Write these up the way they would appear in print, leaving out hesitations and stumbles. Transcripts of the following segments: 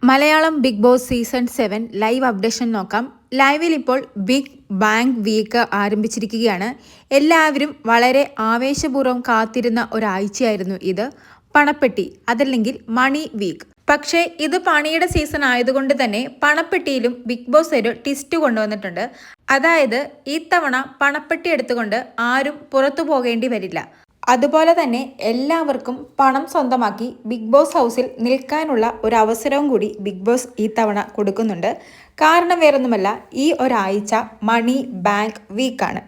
Malayalam Bigg Boss season 7 live updation നോക്കാം. ലൈവിൽ ഇപ്പോൾ ബിഗ് ബാങ് വീക്ക് ആരംഭിച്ചിരിക്കുകയാണ്. എല്ലാവരും വളരെ ആവേശപൂർവ്വം കാത്തിരുന്ന ഒരാഴ്ചയായിരുന്നു ഇത്. പണപ്പെട്ടി, അതല്ലെങ്കിൽ മണി വീക്ക്. പക്ഷേ ഇത് പണിയുടെ സീസൺ ആയതുകൊണ്ട് തന്നെ പണപ്പെട്ടിയിലും ബിഗ് ബോസ് ഒരു ട്വിസ്റ്റ് കൊണ്ടുവന്നിട്ടുണ്ട്. അതായത് ഇത്തവണ പണപ്പെട്ടി എടുത്തുകൊണ്ട് ആരും പുറത്തു പോകേണ്ടി വരില്ല. അതുപോലെ തന്നെ എല്ലാവർക്കും പണം സ്വന്തമാക്കി ബിഗ് ബോസ് ഹൗസിൽ നിൽക്കാനുള്ള ഒരു അവസരവും കൂടി ബിഗ് ബോസ് ഈ തവണ കൊടുക്കുന്നുണ്ട്. കാരണം വേറൊന്നുമല്ല, ഈ ഒരാഴ്ച മണി ബാങ്ക് വീക്കാണ്.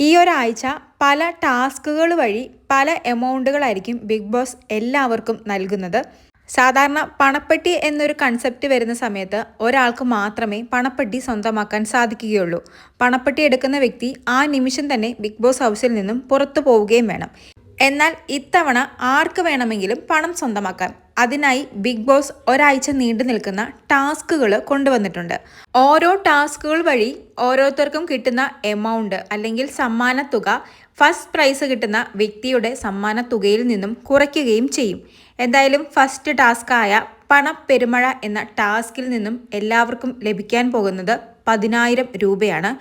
ഈ ഒരാഴ്ച പല ടാസ്കുകൾ വഴി പല എമൗണ്ടുകളായിരിക്കും ബിഗ് ബോസ് എല്ലാവർക്കും നൽകുന്നത്. സാധാരണ പണപ്പെട്ടി എന്നൊരു കൺസെപ്റ്റ് വരുന്ന സമയത്ത് ഒരാൾക്ക് മാത്രമേ പണപ്പെട്ടി സ്വന്തമാക്കാൻ സാധിക്കുകയുള്ളൂ. പണപ്പെട്ടി എടുക്കുന്ന വ്യക്തി ആ നിമിഷം തന്നെ ബിഗ് ബോസ് ഹൗസിൽ നിന്നും പുറത്തു പോവുകയും വേണം. എന്നാൽ ഇത്തവണ ആർക്ക് വേണമെങ്കിലും പണം സ്വന്തമാക്കാം. അതിനായി ബിഗ് ബോസ് ഒരാഴ്ച നീണ്ടു നിൽക്കുന്ന ടാസ്കുകൾ കൊണ്ടുവന്നിട്ടുണ്ട്. ഓരോ ടാസ്കുകൾ വഴി ഓരോരുത്തർക്കും കിട്ടുന്ന എമൗണ്ട് അല്ലെങ്കിൽ സമ്മാന തുക ഫസ്റ്റ് പ്രൈസ് കിട്ടുന്ന വ്യക്തിയുടെ സമ്മാന തുകയിൽ നിന്നും കുറയ്ക്കുകയും ചെയ്യും. എന്തായാലും ഫസ്റ്റ് ടാസ്കായ പണപ്പെരുമഴ എന്ന ടാസ്കിൽ നിന്നും എല്ലാവർക്കും ലഭിക്കാൻ പോകുന്നത് 10,000 രൂപയാണ്.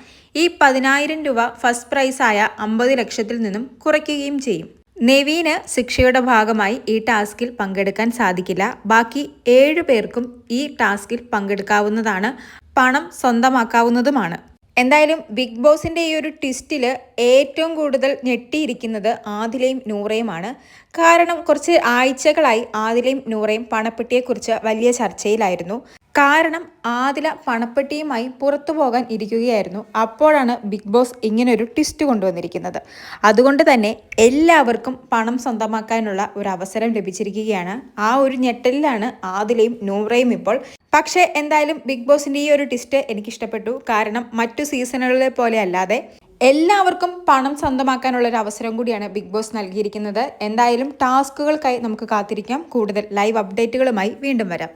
ഈ 10,000 രൂപ ഫസ്റ്റ് പ്രൈസായ 50 ലക്ഷത്തിൽ നിന്നും കുറയ്ക്കുകയും ചെയ്യും. നെവീന് ശിക്ഷയുടെ ഭാഗമായി ഈ ടാസ്കിൽ പങ്കെടുക്കാൻ സാധിക്കില്ല. ബാക്കി 7 പേർക്കും ഈ ടാസ്കിൽ പങ്കെടുക്കാവുന്നതാണ്, പണം സ്വന്തമാക്കാവുന്നതുമാണ്. എന്തായാലും ബിഗ് ബോസിൻ്റെ ഈ ഒരു ട്വിസ്റ്റിൽ ഏറ്റവും കൂടുതൽ ഞെട്ടിയിരിക്കുന്നത് ആദിലയും നൂറയുമാണ്. കാരണം കുറച്ച് ആഴ്ചകളായി ആദിലയും നൂറയും പണപ്പെട്ടിയെക്കുറിച്ച് വലിയ ചർച്ചയിലായിരുന്നു. കാരണം ആദില പണപ്പെട്ടിയുമായി പുറത്തു പോകാൻ ഇരിക്കുകയായിരുന്നു. അപ്പോഴാണ് ബിഗ് ബോസ് ഇങ്ങനൊരു ട്വിസ്റ്റ് കൊണ്ടുവന്നിരിക്കുന്നത്. അതുകൊണ്ട് തന്നെ എല്ലാവർക്കും പണം സ്വന്തമാക്കാനുള്ള ഒരു അവസരം ലഭിച്ചിരിക്കുകയാണ്. ആ ഒരു ഞെട്ടലിലാണ് ആദിലയും നൂറയും ഇപ്പോൾ. പക്ഷേ എന്തായാലും ബിഗ് ബോസിൻ്റെ ഈ ഒരു ട്വിസ്റ്റ് എനിക്കിഷ്ടപ്പെട്ടു. കാരണം മറ്റു സീസണുകളിലെ പോലെ അല്ലാതെ എല്ലാവർക്കും പണം സ്വന്തമാക്കാനുള്ള ഒരു അവസരം കൂടിയാണ് ബിഗ് ബോസ് നൽകിയിരിക്കുന്നത്. എന്തായാലും ടാസ്കുകൾക്കായി നമുക്ക് കാത്തിരിക്കാം. കൂടുതൽ ലൈവ് അപ്ഡേറ്റുകളുമായി വീണ്ടും വരാം.